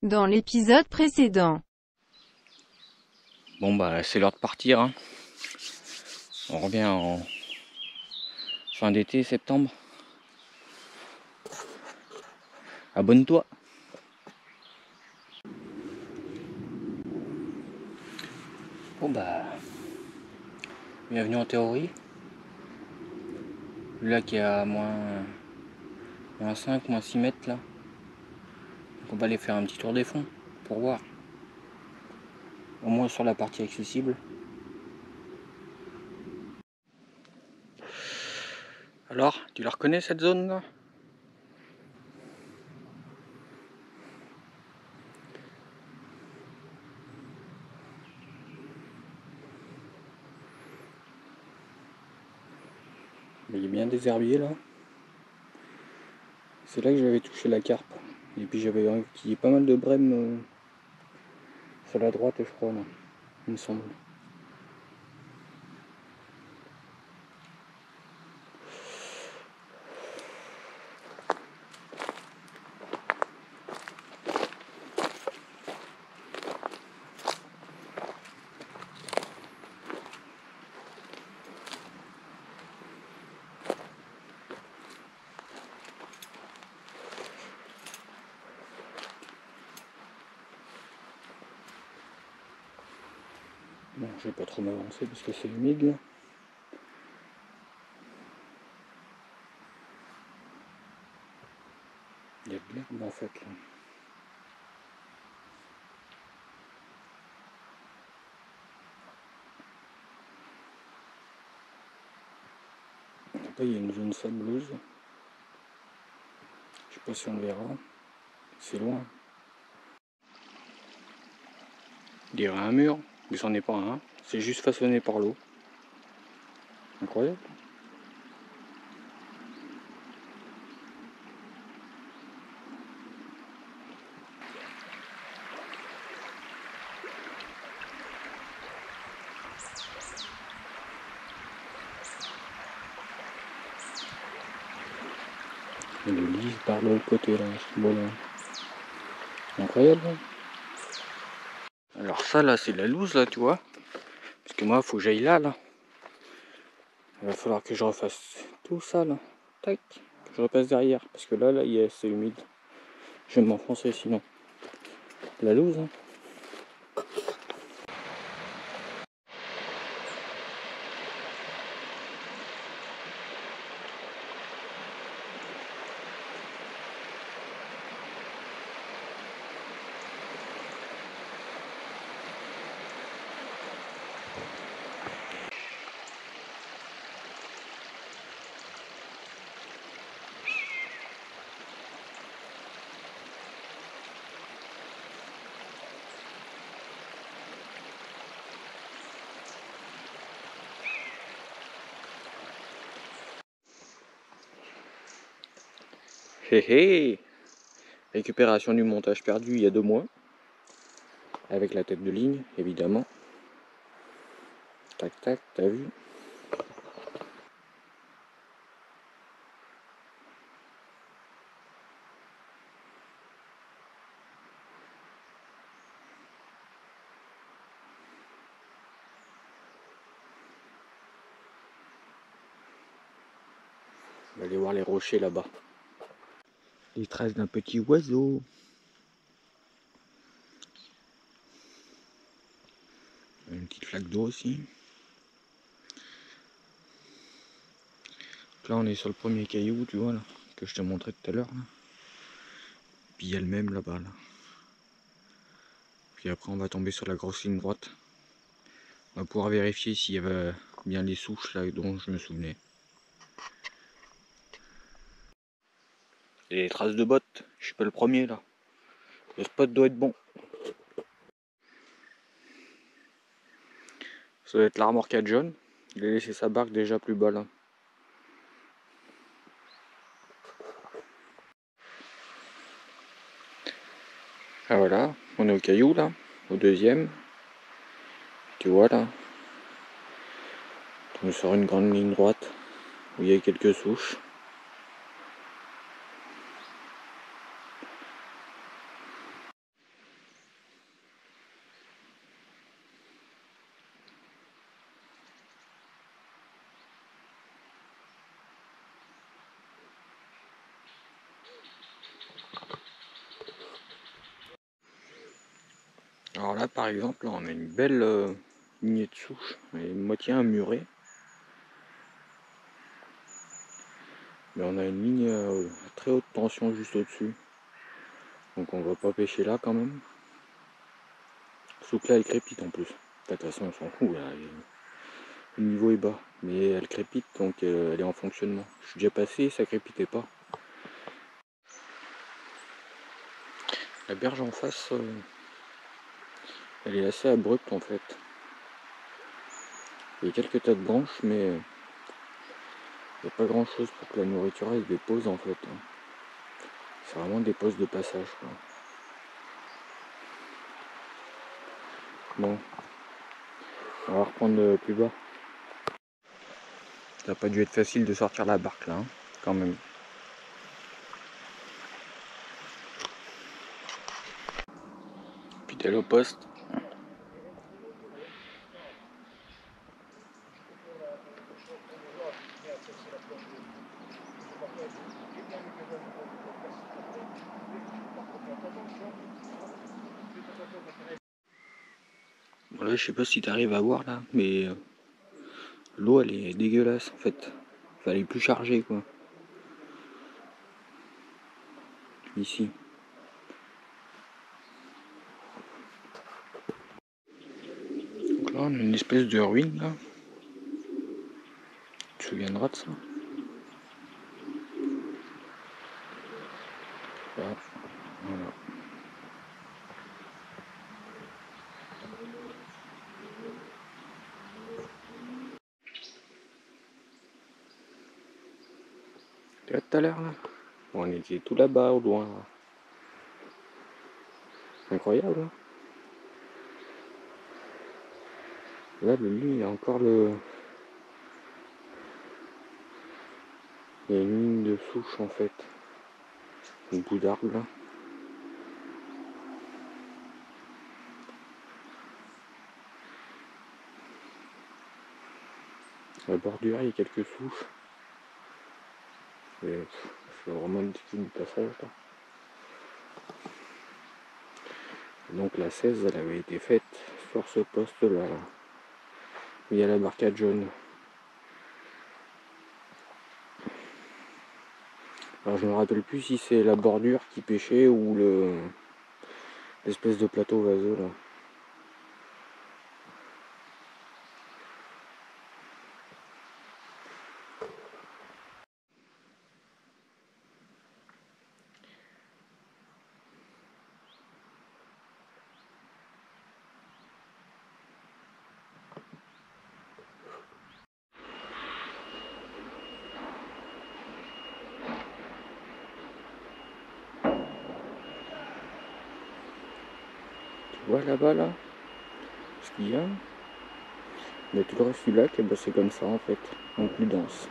Dans l'épisode précédent. Bon bah c'est l'heure de partir, hein. On revient en fin d'été, septembre. Abonne-toi. Bon bah bienvenue en théorie. Le lac est à moins 5, moins 6 mètres là. Donc on va aller faire un petit tour des fonds pour voir. Au moins sur la partie accessible. Alors, tu la reconnais cette zone là? Il y a bien des herbiers là. C'est là que j'avais touché la carpe. Et puis j'avais enquillé pas mal de brèmes sur la droite, je crois, là, il me semble. Bon, je vais pas trop m'avancer parce que c'est humide là. Il y a de l'herbe en fait là. Après il y a une zone sableuse. Je sais pas si on le verra. C'est loin. Il dirait un mur, mais c'en est pas un. C'est juste façonné par l'eau. Incroyable. Et le lit par l'autre côté là, ce beau là. Incroyable. Hein. Alors ça là c'est la loose là tu vois. Parce que moi faut que j'aille là là. Il va falloir que je refasse tout ça là. Tac. Que je repasse derrière. Parce que là c'est humide. Je vais m'enfoncer sinon. La loose hein. Hé hé. Récupération du montage perdu il y a 2 mois. Avec la tête de ligne, évidemment. Tac tac, t'as vu? On va aller voir les rochers là-bas. Les traces d'un petit oiseau. Une petite flaque d'eau aussi. Donc là on est sur le premier caillou, tu vois là, que je te montrais tout à l'heure. Puis il y a le même là-bas là. Puis après on va tomber sur la grosse ligne droite. On va pouvoir vérifier s'il y avait bien les souches là dont je me souvenais. Et les traces de bottes, je suis pas le premier là. Le spot doit être bon. Ça doit être la remorque à John. Il a laissé sa barque déjà plus bas là. Ah voilà, on est au caillou là, au deuxième. Tu vois là. On est sur une grande ligne droite où il y a quelques souches. Alors là par exemple, là, on a une belle lignée de souches, elle est moitié immurée. Mais on a une ligne à très haute tension juste au-dessus. Donc on va pas pêcher là quand même. Sauf que là elle crépite en plus. De toute façon on s'en fout là. Le niveau est bas. Mais elle crépite donc elle est en fonctionnement. Je suis déjà passé, ça crépitait pas. La berge en face, elle est assez abrupte en fait. Il y a quelques tas de branches mais il n'y a pas grand chose pour que la nourriture elle se dépose en fait. C'est vraiment des postes de passage quoi. Bon, on va reprendre plus bas. Ça n'a pas dû être facile de sortir la barque là, hein, quand même. Fidèle au poste. Bon là je sais pas si tu arrives à voir là, mais l'eau elle est dégueulasse en fait. Enfin, elle est plus chargée quoi. Ici. Donc là on a une espèce de ruine là. Tu te souviendras de ça? Là, voilà. Tu vois tout à l'heure là? On était tout là-bas au loin là. Incroyable hein. Là le lit il y a encore le. Il y a une ligne de souche en fait. Une bout d'arbre là. À la bordure il y a quelques souches. Et c'est vraiment difficile du passage là. Donc la 16 elle avait été faite sur ce poste là. Il y a la barcade jaune. Alors je me rappelle plus si c'est la bordure qui pêchait ou l'espèce de plateau vaseux là. Tu vois là-bas là, ce qu'il y a. Mais tout le reste du lac, et ben, c'est comme ça en fait, en plus dense.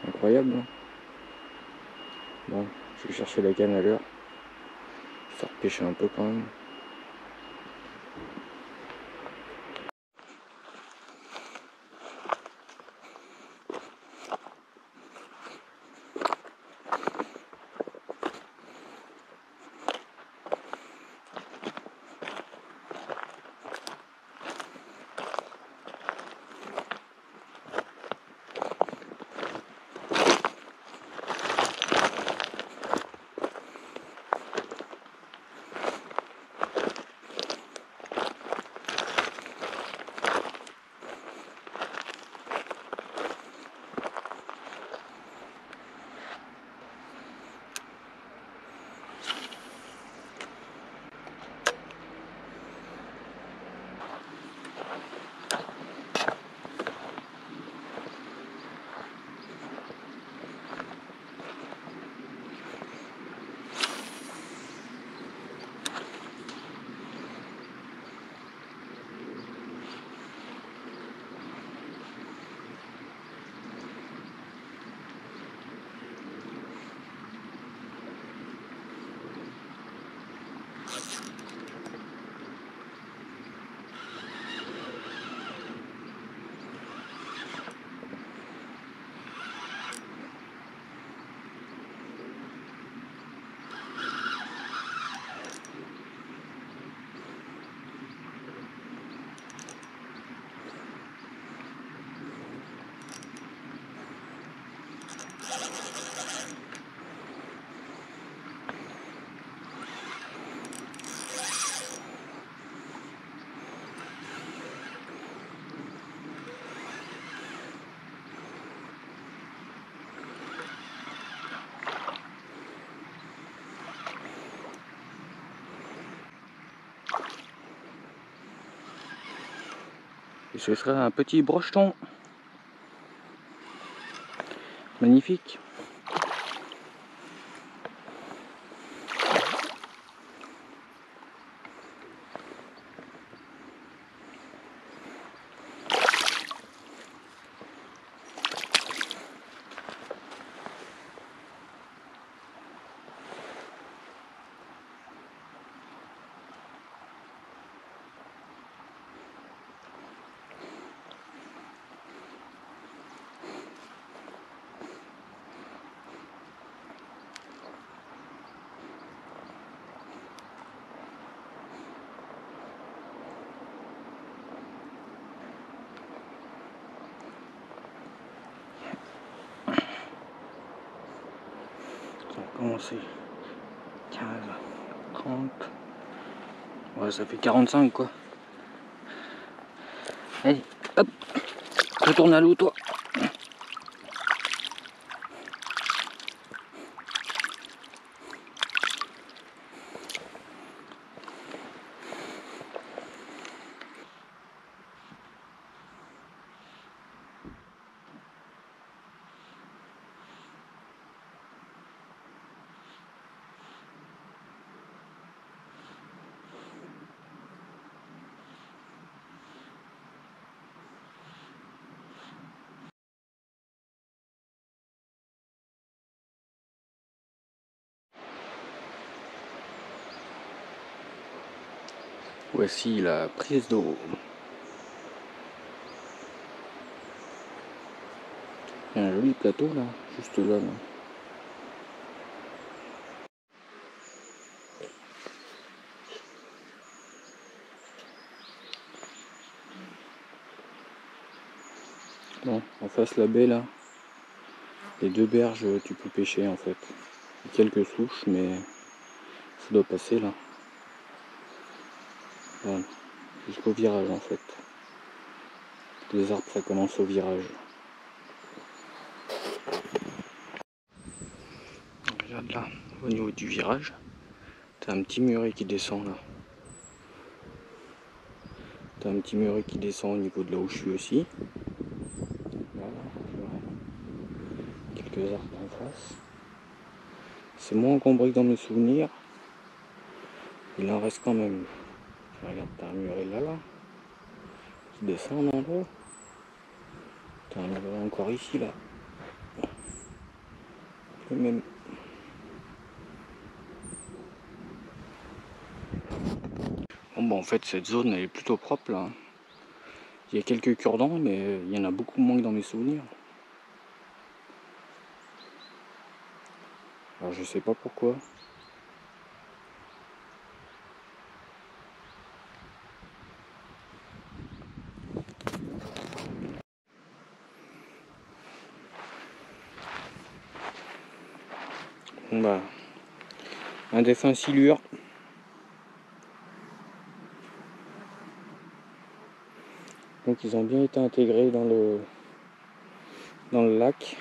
Incroyable hein. Bon, je vais chercher la canne à l'heure. Ça repêcher un peu quand même. Et ce serait un petit brocheton. Magnifique. Ça a commencé 15, 30. Ouais, ça fait 45 quoi. Allez, hop, retourne à l'eau toi. Voici la prise d'eau. Il y a un joli plateau là, juste là. Bon, en face la baie là, les deux berges tu peux pêcher en fait. Quelques souches mais ça doit passer là. Voilà. Jusqu'au virage en fait. Les arbres ça commence au virage. Regarde là, au niveau du virage, t'as un petit muret qui descend là. T'as un petit muret qui descend au niveau de là où je suis aussi. Voilà, quelques arbres en face. C'est moins encombré que dans mes souvenirs. Il en reste quand même. Regarde, t'as un muret là, qui descend en haut. T'as un muret encore ici là. Le même. Bon, en fait, cette zone elle est plutôt propre là. Il y a quelques cure-dents, mais il y en a beaucoup moins que dans mes souvenirs. Alors, je sais pas pourquoi. Bon, bah, un dessin silure. Donc, ils ont bien été intégrés dans le lac.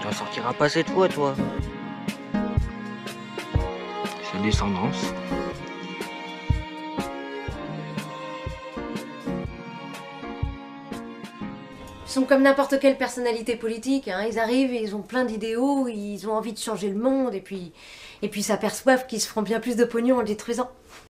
Tu n'en sortiras pas cette fois, toi. Sa descendance. Ils sont comme n'importe quelle personnalité politique, hein. Ils arrivent, ils ont plein d'idéaux, ils ont envie de changer le monde, et puis ils s'aperçoivent qu'ils se feront bien plus de pognon en le détruisant.